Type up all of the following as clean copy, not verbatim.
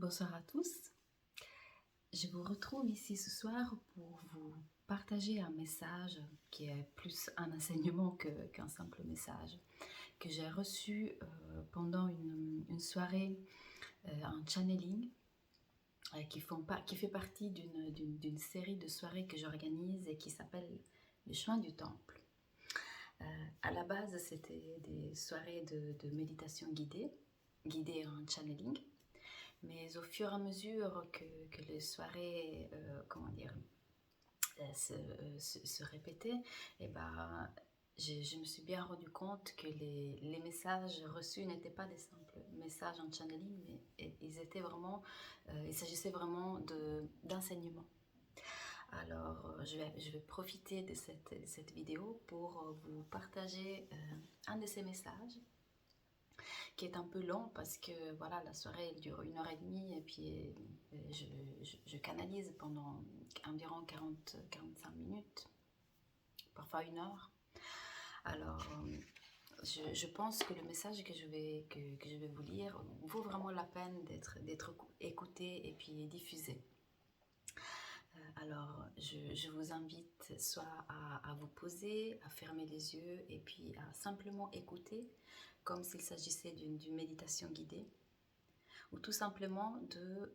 Bonsoir à tous. Je vous retrouve ici ce soir pour vous partager un message qui est plus un enseignement qu'un simple message que j'ai reçu pendant une soirée, un channeling qui fait partie d'une série de soirées que j'organise et qui s'appelle Les Chemins du Temple. À la base, c'était des soirées de méditation guidée en channeling. Mais au fur et à mesure que les soirées, se répétaient, et ben, je me suis bien rendu compte que les messages reçus n'étaient pas des simples messages en channeling, mais il s'agissait vraiment d'enseignement. Alors, je vais profiter de cette vidéo pour vous partager un de ces messages qui est un peu long parce que voilà, la soirée elle dure 1 heure et demie et puis je canalise pendant environ 40-45 minutes, parfois 1 heure. Alors, je pense que le message que je vais vous lire vaut vraiment la peine d'être écouté et puis diffusé. Alors, je vous invite soit à vous poser, à fermer les yeux et puis à simplement écouter comme s'il s'agissait d'une méditation guidée, ou tout simplement de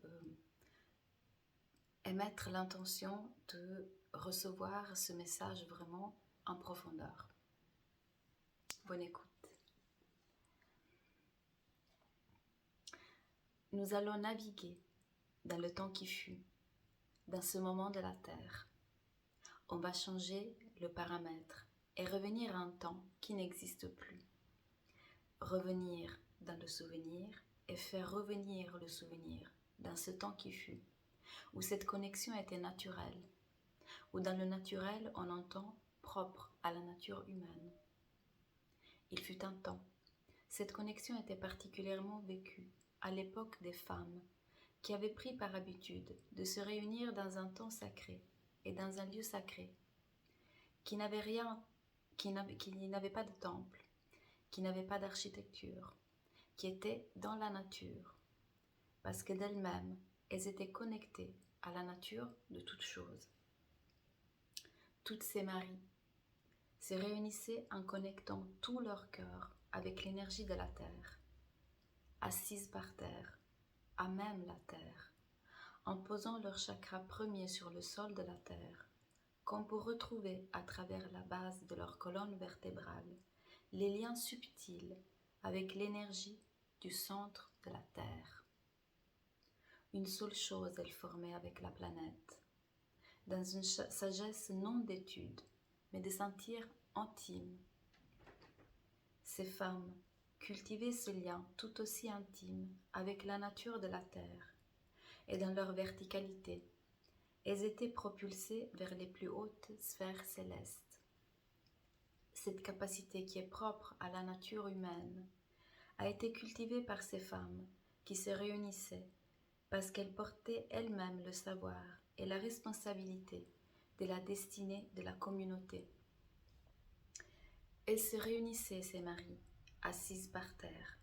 émettre l'intention de recevoir ce message vraiment en profondeur. Bonne écoute. Nous allons naviguer dans le temps qui fut, dans ce moment de la Terre. On va changer le paramètre et revenir à un temps qui n'existe plus. Revenir dans le souvenir et faire revenir le souvenir dans ce temps qui fut, où cette connexion était naturelle, où dans le naturel on entend propre à la nature humaine. Il fut un temps, cette connexion était particulièrement vécue à l'époque des femmes qui avaient pris par habitude de se réunir dans un temps sacré et dans un lieu sacré, qui n'avait pas de temple, qui n'avait pas d'architecture, qui était dans la nature, parce que d'elles-mêmes, elles étaient connectées à la nature de toutes choses. Toutes ces maries se réunissaient en connectant tout leur cœur avec l'énergie de la terre, assises par terre, à même la terre, en posant leur chakra premier sur le sol de la terre, comme pour retrouver à travers la base de leur colonne vertébrale les liens subtils avec l'énergie du centre de la terre. Une seule chose elles formaient avec la planète, dans une sagesse non d'étude, mais de sentir intime. Ces femmes cultivaient ce lien tout aussi intime avec la nature de la terre, et dans leur verticalité, elles étaient propulsées vers les plus hautes sphères célestes. Cette capacité qui est propre à la nature humaine a été cultivée par ces femmes qui se réunissaient parce qu'elles portaient elles-mêmes le savoir et la responsabilité de la destinée de la communauté. Elles se réunissaient, ces maris, assises par terre.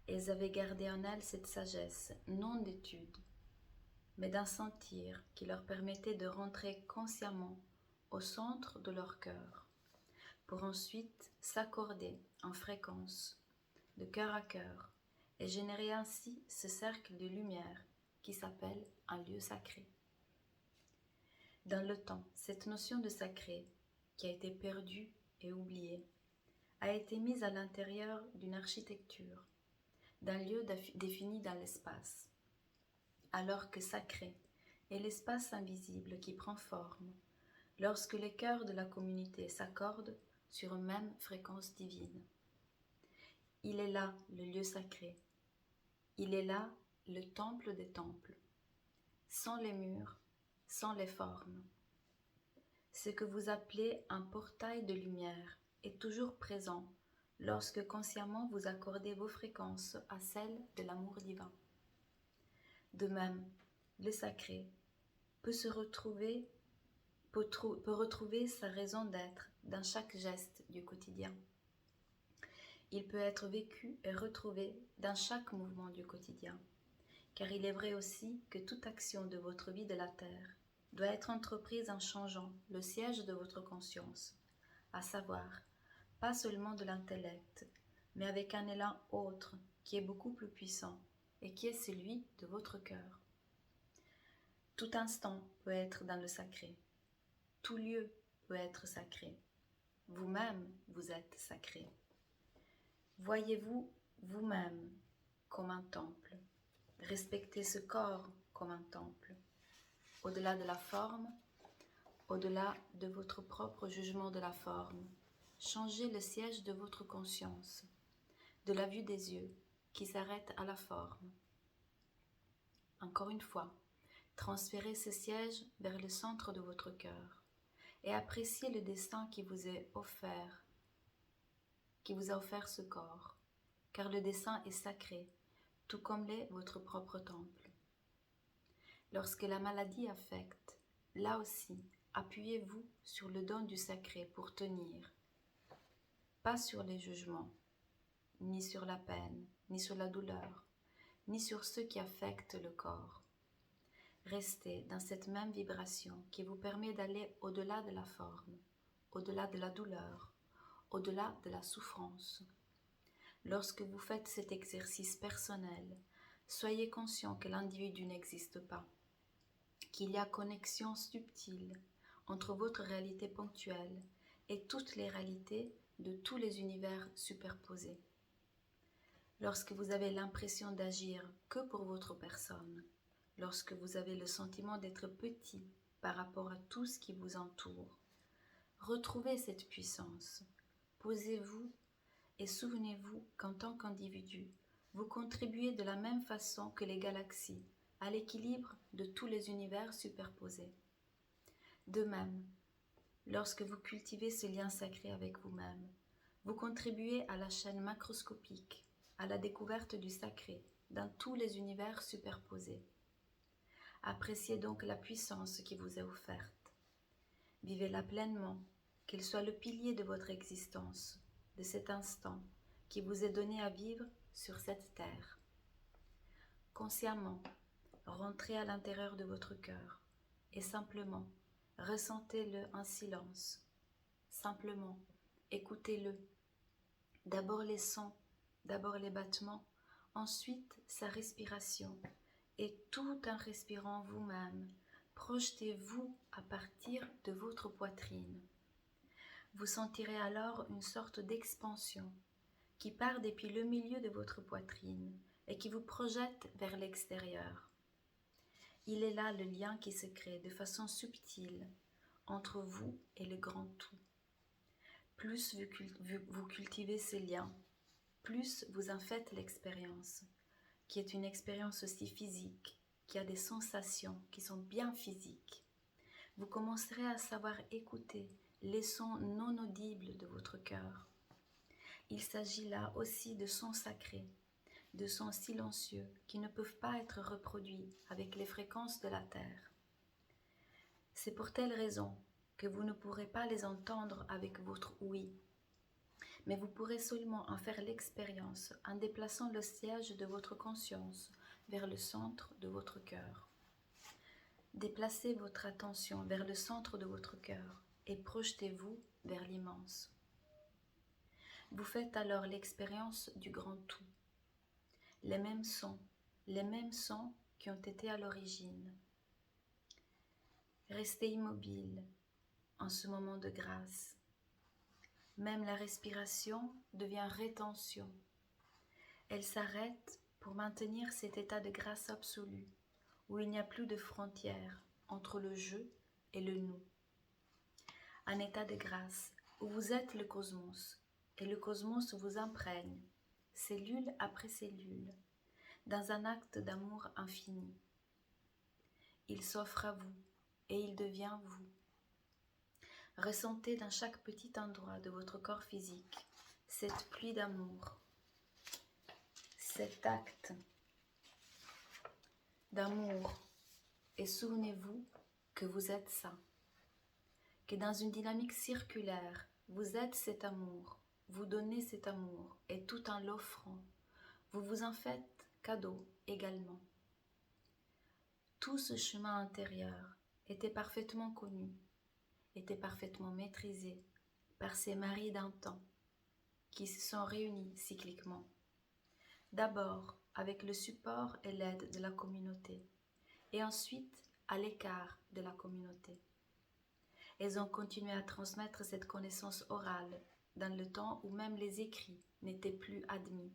Elles avaient gardé en elles cette sagesse, non d'étude, mais d'un sentir qui leur permettait de rentrer consciemment au centre de leur cœur, pour ensuite s'accorder en fréquence, de cœur à cœur, et générer ainsi ce cercle de lumière qui s'appelle un lieu sacré. Dans le temps, cette notion de sacré, qui a été perdue et oubliée, a été mise à l'intérieur d'une architecture, d'un lieu défini dans l'espace, alors que sacré est l'espace invisible qui prend forme lorsque les cœurs de la communauté s'accordent sur une même fréquence divine. Il est là le lieu sacré, il est là le temple des temples, sans les murs, sans les formes. Ce que vous appelez un portail de lumière est toujours présent lorsque consciemment vous accordez vos fréquences à celles de l'amour divin. De même, le sacré peut retrouver sa raison d'être dans chaque geste du quotidien. Il peut être vécu et retrouvé dans chaque mouvement du quotidien, car il est vrai aussi que toute action de votre vie de la terre doit être entreprise en changeant le siège de votre conscience, à savoir, pas seulement de l'intellect, mais avec un élan autre qui est beaucoup plus puissant et qui est celui de votre cœur. Tout instant peut être dans le sacré, tout lieu peut être sacré, vous-même vous êtes sacré. Voyez-vous vous-même comme un temple, respectez ce corps comme un temple, au-delà de la forme, au-delà de votre propre jugement de la forme, changez le siège de votre conscience, de la vue des yeux qui s'arrête à la forme. Encore une fois, transférez ce siège vers le centre de votre cœur et appréciez le destin qui vous a offert ce corps, car le dessein est sacré, tout comme l'est votre propre temple. Lorsque la maladie affecte, là aussi, appuyez-vous sur le don du sacré pour tenir, pas sur les jugements, ni sur la peine, ni sur la douleur, ni sur ce qui affecte le corps. Restez dans cette même vibration qui vous permet d'aller au-delà de la forme, au-delà de la douleur, au-delà de la souffrance. Lorsque vous faites cet exercice personnel, soyez conscient que l'individu n'existe pas, qu'il y a connexion subtile entre votre réalité ponctuelle et toutes les réalités de tous les univers superposés. Lorsque vous avez l'impression d'agir que pour votre personne, lorsque vous avez le sentiment d'être petit par rapport à tout ce qui vous entoure, retrouvez cette puissance, posez-vous et souvenez-vous qu'en tant qu'individu, vous contribuez de la même façon que les galaxies à l'équilibre de tous les univers superposés. De même, lorsque vous cultivez ce lien sacré avec vous-même, vous contribuez à la chaîne macroscopique, à la découverte du sacré dans tous les univers superposés. Appréciez donc la puissance qui vous est offerte. Vivez-la pleinement, qu'elle soit le pilier de votre existence, de cet instant qui vous est donné à vivre sur cette terre. Consciemment, rentrez à l'intérieur de votre cœur et simplement ressentez-le en silence. Simplement écoutez-le. D'abord les sons, d'abord les battements, ensuite sa respiration. Et tout en respirant vous-même, projetez-vous à partir de votre poitrine. Vous sentirez alors une sorte d'expansion qui part depuis le milieu de votre poitrine et qui vous projette vers l'extérieur. Il est là le lien qui se crée de façon subtile entre vous et le grand tout. Plus vous cultivez ces liens, plus vous en faites l'expérience, qui est une expérience aussi physique, qui a des sensations qui sont bien physiques. Vous commencerez à savoir écouter les sons non audibles de votre cœur. Il s'agit là aussi de sons sacrés, de sons silencieux qui ne peuvent pas être reproduits avec les fréquences de la Terre. C'est pour telle raison que vous ne pourrez pas les entendre avec votre ouïe, mais vous pourrez seulement en faire l'expérience en déplaçant le siège de votre conscience vers le centre de votre cœur. Déplacez votre attention vers le centre de votre cœur et projetez-vous vers l'immense. Vous faites alors l'expérience du grand tout. Les mêmes sons qui ont été à l'origine. Restez immobile en ce moment de grâce. Même la respiration devient rétention. Elle s'arrête pour maintenir cet état de grâce absolue, où il n'y a plus de frontières entre le je et le nous. Un état de grâce où vous êtes le cosmos, et le cosmos vous imprègne, cellule après cellule, dans un acte d'amour infini. Il s'offre à vous, et il devient vous. Ressentez dans chaque petit endroit de votre corps physique cette pluie d'amour, cet acte d'amour, et souvenez-vous que vous êtes ça, que dans une dynamique circulaire, vous êtes cet amour, vous donnez cet amour, et tout en l'offrant, vous vous en faites cadeau également. Tout ce chemin intérieur était parfaitement connu, était parfaitement maîtrisé par ces maris d'un temps qui se sont réunis cycliquement. D'abord avec le support et l'aide de la communauté, et ensuite à l'écart de la communauté. Elles ont continué à transmettre cette connaissance orale dans le temps où même les écrits n'étaient plus admis.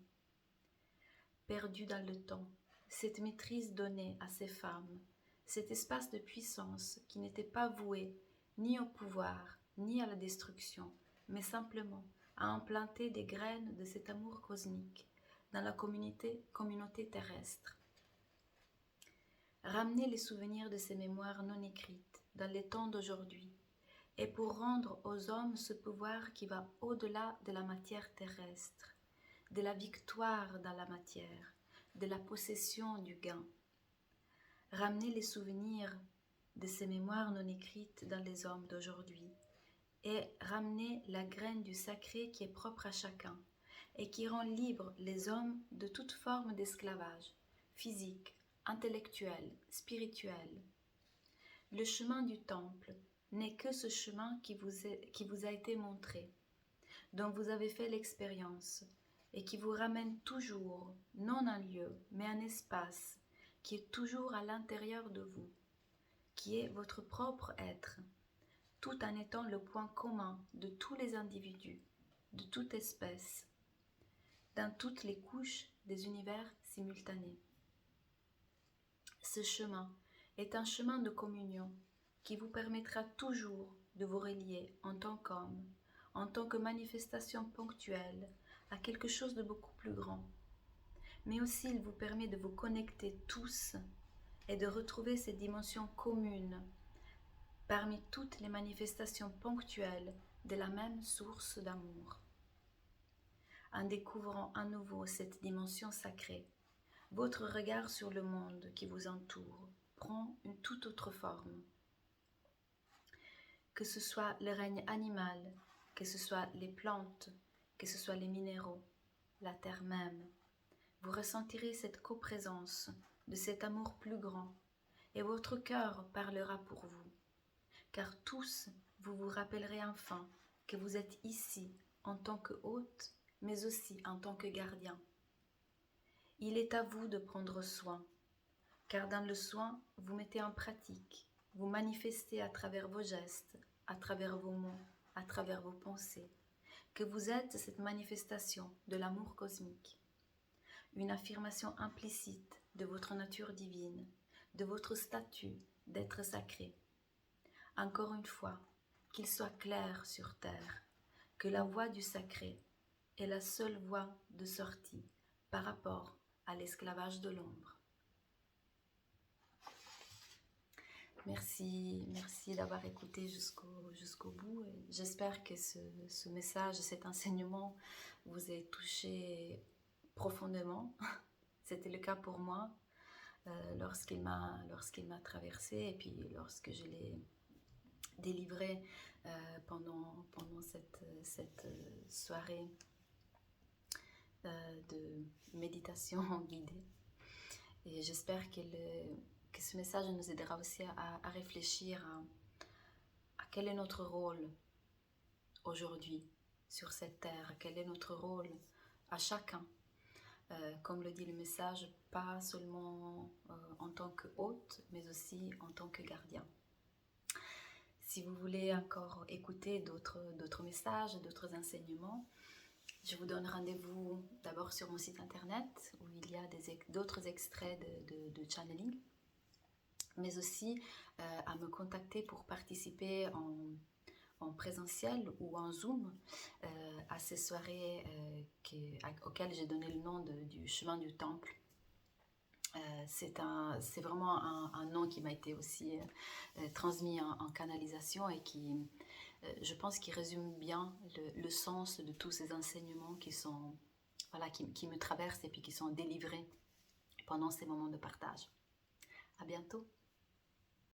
Perdue dans le temps, cette maîtrise donnée à ces femmes, cet espace de puissance qui n'était pas voué ni au pouvoir, ni à la destruction, mais simplement à implanter des graines de cet amour cosmique dans la communauté terrestre. Ramener les souvenirs de ces mémoires non écrites dans les temps d'aujourd'hui et pour rendre aux hommes ce pouvoir qui va au-delà de la matière terrestre, de la victoire dans la matière, de la possession du gain. Ramener les souvenirs de ces mémoires non écrites dans les hommes d'aujourd'hui et ramener la graine du sacré qui est propre à chacun et qui rend libres les hommes de toute forme d'esclavage, physique, intellectuel, spirituel. Le chemin du temple n'est que ce chemin qui vous a été montré, dont vous avez fait l'expérience et qui vous ramène toujours, non un lieu, mais un espace qui est toujours à l'intérieur de vous, qui est votre propre être, tout en étant le point commun de tous les individus, de toute espèce, dans toutes les couches des univers simultanés. Ce chemin est un chemin de communion qui vous permettra toujours de vous relier en tant qu'homme, en tant que manifestation ponctuelle à quelque chose de beaucoup plus grand. Mais aussi il vous permet de vous connecter tous et de retrouver ces dimensions communes parmi toutes les manifestations ponctuelles de la même source d'amour. En découvrant à nouveau cette dimension sacrée, votre regard sur le monde qui vous entoure prend une toute autre forme. Que ce soit le règne animal, que ce soit les plantes, que ce soit les minéraux, la terre même, vous ressentirez cette coprésence de cet amour plus grand et votre cœur parlera pour vous, car tous vous vous rappellerez enfin que vous êtes ici en tant que hôte, mais aussi en tant que gardien. Il est à vous de prendre soin, car dans le soin, vous mettez en pratique, vous manifestez à travers vos gestes, à travers vos mots, à travers vos pensées, que vous êtes cette manifestation de l'amour cosmique, une affirmation implicite de votre nature divine, de votre statut d'être sacré. Encore une fois, qu'il soit clair sur terre que la voie du sacré est la seule voie de sortie par rapport à l'esclavage de l'ombre. Merci d'avoir écouté jusqu'au bout. J'espère que ce message, cet enseignement vous ait touché profondément. C'était le cas pour moi lorsqu'il m'a traversé et puis lorsque je l'ai délivré pendant cette soirée de méditation guidée. Et j'espère que ce message nous aidera aussi à réfléchir à quel est notre rôle aujourd'hui sur cette terre, quel est notre rôle à chacun. Comme le dit le message, pas seulement en tant que hôte, mais aussi en tant que gardien. Si vous voulez encore écouter d'autres messages, d'autres enseignements, je vous donne rendez-vous d'abord sur mon site internet où il y a d'autres extraits de channeling, mais aussi à me contacter pour participer en présentiel ou en Zoom à ces soirées auxquelles j'ai donné le nom du chemin du temple. C'est vraiment un nom qui m'a été aussi transmis en canalisation et qui, je pense, qui résume bien le sens de tous ces enseignements qui me traversent et puis qui sont délivrés pendant ces moments de partage. À bientôt.